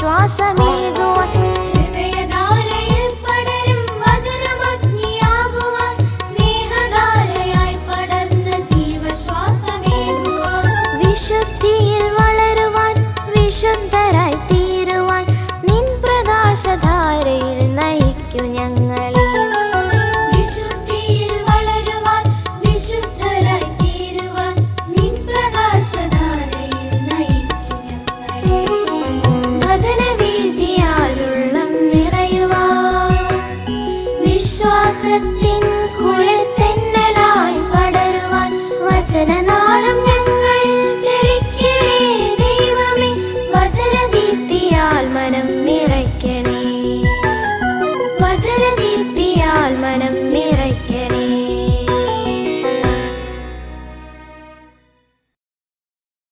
ജീവശ്വാസമേകുവാൻ ഹൃദയധാരയിൽ പടരും വചനമഗ്നിയാകുവാൻ സ്നേഹധാരയായി പടർന്ന ജീവശ്വാസമേകുവാൻ വിശുദ്ധിയിൽ വളരുവാൻ വിശുദ്ധരായി തീരുവാൻ നിൻ പ്രകാശധാരയിൽ നയിക്കൂ ഞങ്ങളെ വിശുദ്ധിയിൽ വളരുവാൻ വിശുദ്ധരായി തീരുവാൻ നിൻ പ്രകാശധാരയിൽ നയിക്കൂ ഞങ്ങളെ വചനവീഴ്ചയാലുള്ളം നിറയുവാൻ വിശ്വാസത്തിൻ കുളിർ തെന്നലായി പടരുവാൻ വചന